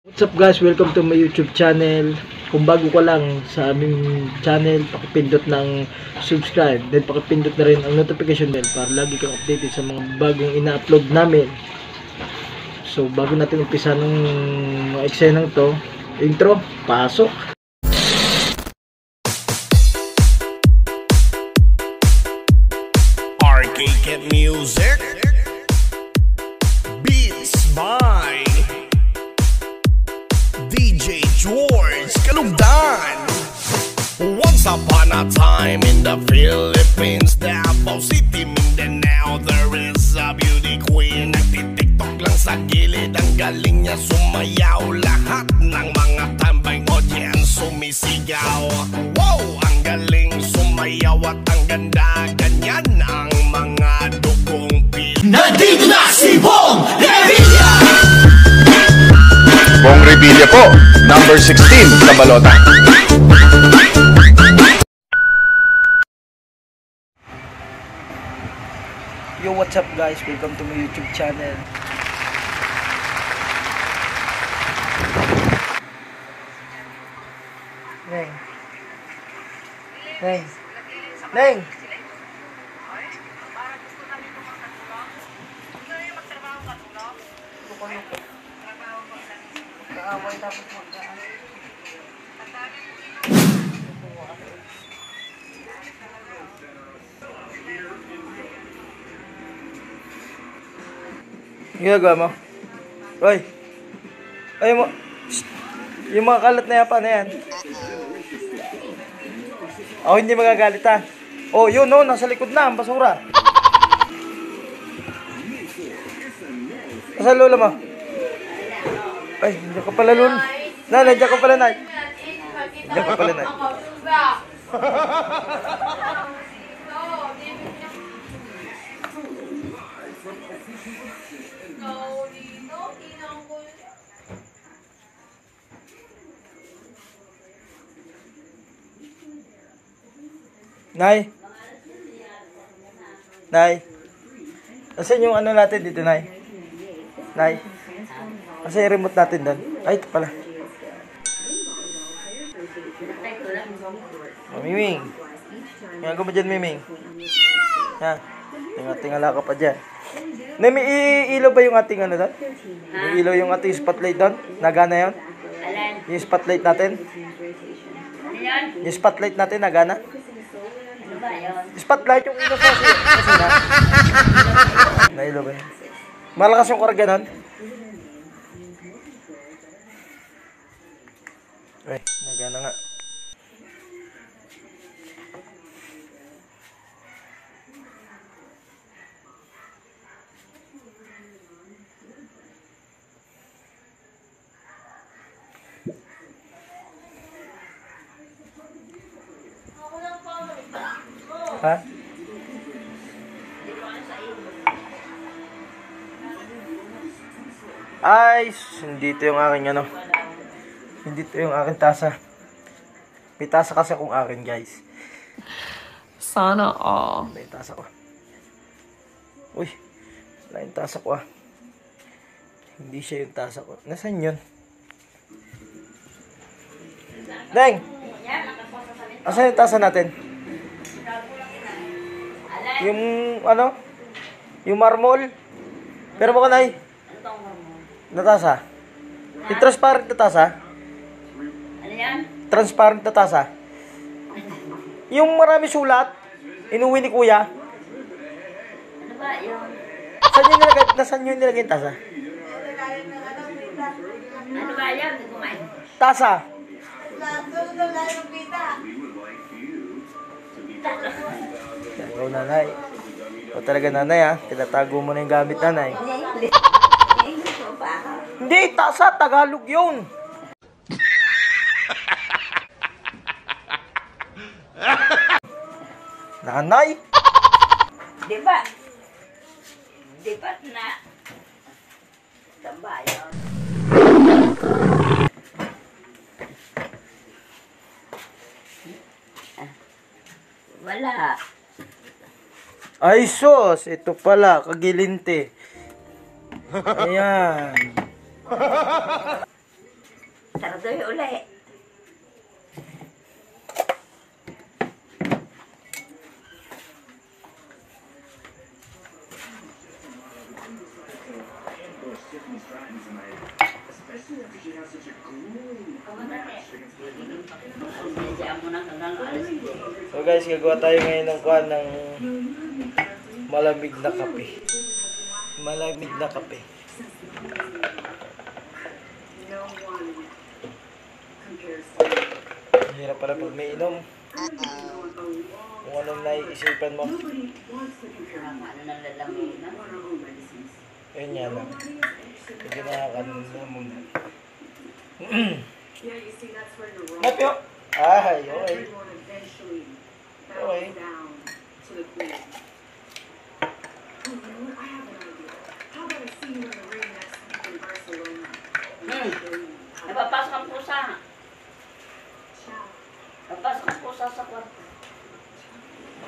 What's up guys? Welcome to my YouTube channel. Kung bago ka lang sa aming channel, pakipindot ng subscribe. Then pakipindot na rin ang notification bell para lagi kang updated sa mga bagong ina-upload namin. So bago natin umpisa ng mga eksenang to, intro, pasok! Arcade Music Beats by DJ George Kalugdan. Once upon a time in the Philippines, Davao City, Mindanao, there is a beauty queen. Nagtitiktok lang sa gilid, ang galing niya sumayaw. Lahat ng mga tambay audience sumisigaw. Wow, ang galing sumayaw at ang ganda. Ganyan ang mga dugong Pil. Nandito na si Bong Revilla! Bong Revilla po, number 16 sa balota. Yo, what's up guys? Welcome to my YouTube channel. Neng. Neng. Neng. Ginagawa mo? Roy! Ay mo! Shh. Yung mga kalat na yapa na yan. Ako hindi magagalit ha. Oh, yun no, nasa likod na ang basura. Nasa lola mo? Ay, nandiyan ka pala lola. Nandiyan ka pala nay. Nandiyan ka pala nay. Nay. Nay. Asan yung ano natin dito, Nay? Nay. Asan yung remote natin doon? Ay, ito pala. Oh, Miming. Tingnan ko mo dyan, Miming. Ha? Tingala ka pa dyan. Nay, may ilaw ba yung ating ano doon? May ilaw yung ating spotlight doon? Nagana yun? Yung spotlight natin? Yung spotlight natin, nagana? Spotlight yung ilaw sa kusina. Nailaw ba yun? Malakas yung karga nun? Ay, nagana nga. Ha? Ay, hindi ito yung aking ano. Hindi ito yung aking tasa. May tasa kasi akong akin, guys. Sana all. May tasa ko. Uy, wala yung tasa ko ah. Hindi siya yung tasa ko. Nasaan yun? Deng! Asan yung tasa natin? Yung ano? Yung marmol? Pero baka nay? Na tasa? Yung transparent na tasa? Ano yan? Transparent na tasa? Yung marami sulat? Inuwi ni kuya? Ano ba yun? Nasaan nyo nilagay yung tasa? Ano ba yun? Kumain. Tasa? Ikaw nanay. Ikaw talaga nanay ha. Tinatago mo na yung gamit nanay. Hindi, tasa. Tagalog yun. Nanay? Di ba? Di ba na? Tamba yun. Wala. Ay sos, ito pala, kagilinte. Ayan. Sardoy uli. So guys, gagawa tayo ngayon ng kuhan ng malamig na kape. Malamig na kape. Hirap pala pag may inom. Kung anong naiisipan mo. Ano nang lalamunan? Ayun yan lang. Hindi nakakanin mo. Napyo! Ay, okay. Okay. Napapasok ang pusa. Napapasok ang pusa sa kwarto.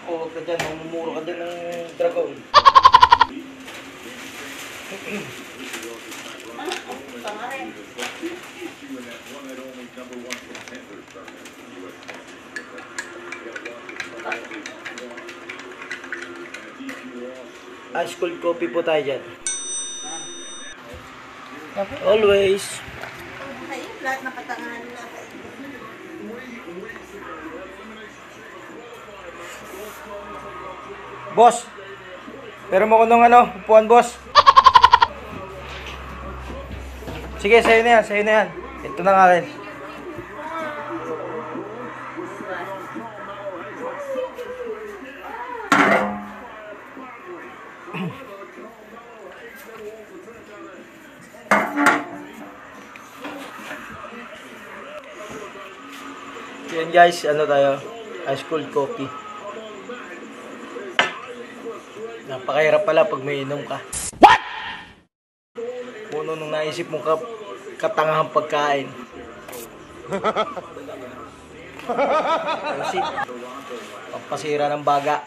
Ako, huwag ka dyan. Mamumuro ka din ng dragon. Pusa nga rin. Ice cold coffee po tayo dyan. Always. Ayun, lahat na patangahan na. Boss! Pero mo ko nung upuan, boss. Sige, sa'yo na yan, sa'yo na yan. Ito na nga rin. Yan guys, tayo? Ice cold coffee. Napakahirap pala pag may inom ka. What? Puno nung naisip mong katangahang pagkain. Kasi, pampasira ng baga.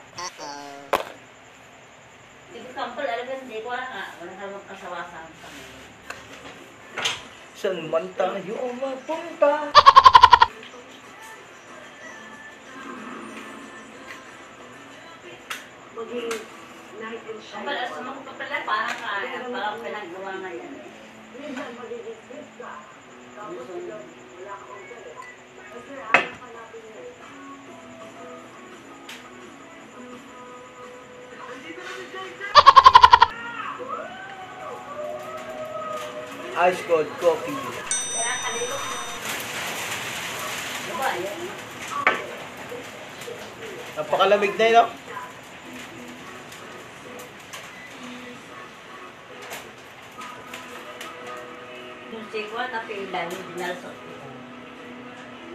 Hindi ko kampal, alaga, hindi ko nga. Wala ka magkasawasan kami. Saan man tayo mapunta? Kampal, alas naman ko pa pala, parang pinagawa ngayon eh. Ice cold coffee. Kaya kalilok mo. Diba, yan? Napakalamig na yun, no? Yung sikwa na pila, hindi nalsot.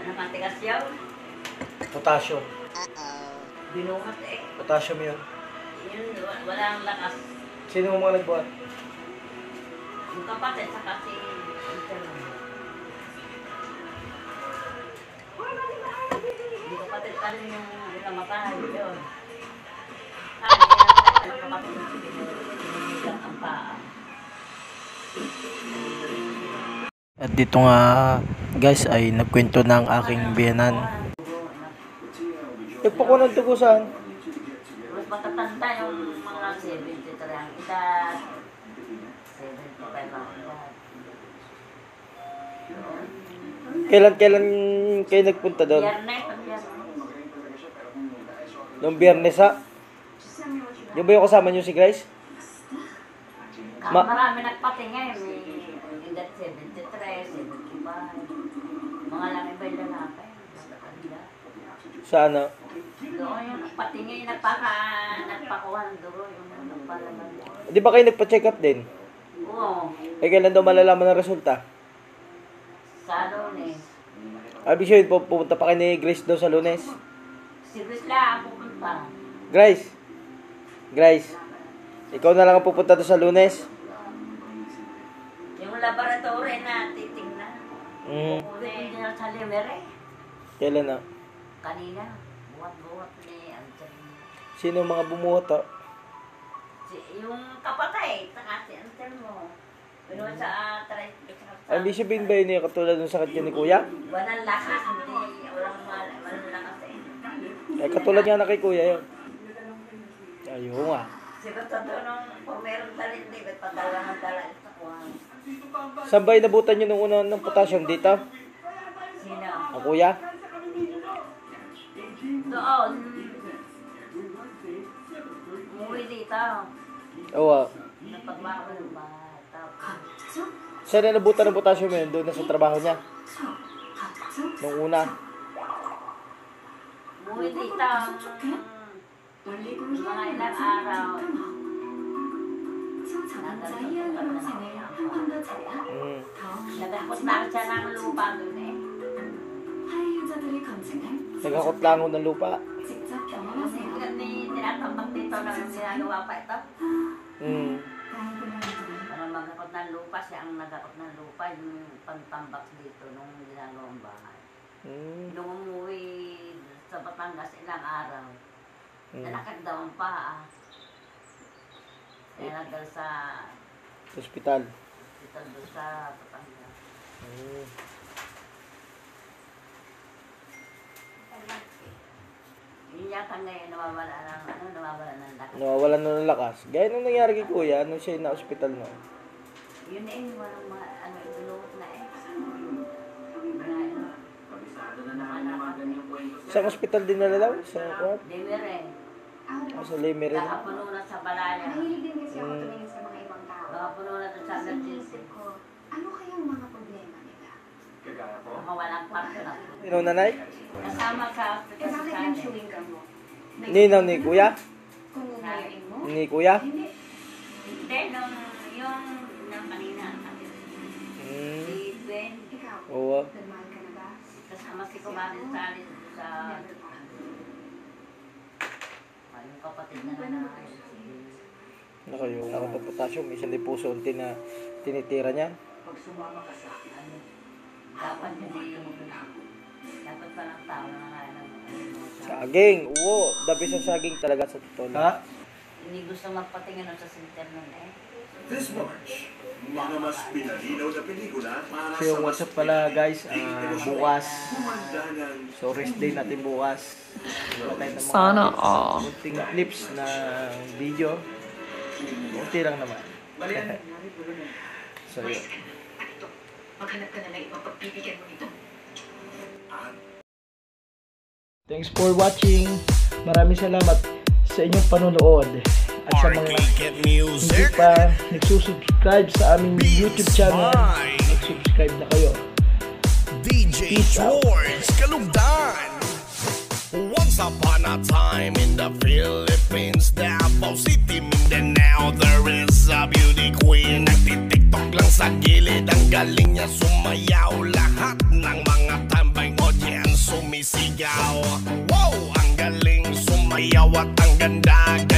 Ano mantikas yaw? Potassium. Binuhat eh. Potassium yun. Yun, walang lakas. Sino mo mga nagbuhat? Yung kapatid sa kasi yung kapatid pa rin yung namatay yun. Kaya yung kapatid yung sinilang ang paa. At dito nga guys ay nagkwento ng aking biyanan. Nagpakuha ng tugusan. Mas matatanda yung mga 73 ang edad. 75 ang edad. Kailan kayo nagpunta doon? Biyernes. Noong Biyernes ha? Yung ba yung kasama nyo si Grace? Marami nagpatingin. May edad 73, 75. Mga lang iba yung lalaki. Sa ano? Doon yung nagpatingin, nagpakuha ng duro. Yung nagpalaman. Di ba kayo nagpa-check up din? Oo. Eh kailan daw malalaman ang resulta? Sa Lunes. Ibig sabihin, pupunta pa kayo ni Grace daw sa Lunes. Si Grisla ang pupunta. Grace! Grace! Ikaw na lang ang pupunta doon sa Lunes? Yung laboratory na titingnan. Mm. Hindi na sa Limere. Kailan na? Kanina. Buhat-buhat ni Anthony. Sino ang mga bumuhat ha? Yung kapatay, saka si Anthony mo. Pinuha sa Ay, ibig sabihin ba yun yung katulad ng sakit yun ni Kuya? walang lakas, hindi. Walang lakas eh. Eh, katulad nga na kay Kuya yun. Ayun nga. Siguro totoo nung kung meron talit, di ba't padala ng dala sa kuhan? Saan ba inabutan nyo nung una ng potassium dito? Sino? Ang Kuya? Doon. Umuwi dito. Oo. Napagbago ng bata. Saan na nabutan ng potassium yun? Doon na sa trabaho niya? Nung una? Umuwi dito. Mga ilang araw. Nagakot lang siya ng lupa doon eh. Nagkakotlangon ng lupa. Tinatambak dito na ginagawa pa ito. Para magakot ng lupa, siya ang nagakot ng lupa, yung pantambak dito nung ginagawang bahay. Nung umuwi sa Batangas ilang araw, nalakad daw ang paa. Kaya nagdal sa Hospital. doon sa Batangas. Yun yata ngayon nawawala ng lakas. Nawawalan na ng lakas. Gaya nung nangyari kay Kuya, nung siya na hospital no. Yun na yun, walang inuot na eh. Sa hospital din nila daw? Sa what? Demire. Sa Lemery. Nakapuno na sa balaya. Mahilig din kasi ako tumingin sa mga ibang tao. Nakapuno na sa emergency. Ko, ano kayang mga problema nila? Nakawalang kwarto na. Sino nanay? Kasama sa hospital Eh, sa bakit yung kanin. chewing gum mo? Ninaw ni Kuya? Kung umuyain mo? Ni Kuya? Hindi. Hindi, yung kanina. Si Gwen. Ikaw, Oo. nagmahal ka na ba? Kasama si Kumarin Salis sa yung kapatid na nanay. Ano kayo? Nakot ng potassium. Isang di puso ang tinitira niya. Pag sumama ka sa dapat hindi dapat palang tao na nakain ng Saging. Oo. Dabi sa saging talaga sa totoo. Ha? hindi gusto magpatingin sa center nun eh. This March, mga mas pinalinaw na pelikula para So yung WhatsApp pala guys, bukas. Kumanda ng So rest day natin bukas. Sana all. Kunting clips na video. Kunti lang naman. So yun. Maghanap ka na lang ibang pagbibigyan mo nito. Thanks for watching. Maraming salamat sa inyong panonood. At sa mga Get hindi Music. pa nagsusubscribe sa aming YouTube channel, mag-subscribe na kayo. DJ George Kalugdan. Once upon a time in the Philippines, Davao City, Mindanao, there is a beauty queen. Nagtitiktok lang sa gilid, ang galing niya sumayaw. Lahat ng mga tambay audience sumisigaw. Wow, ang galing sumayaw at ang ganda.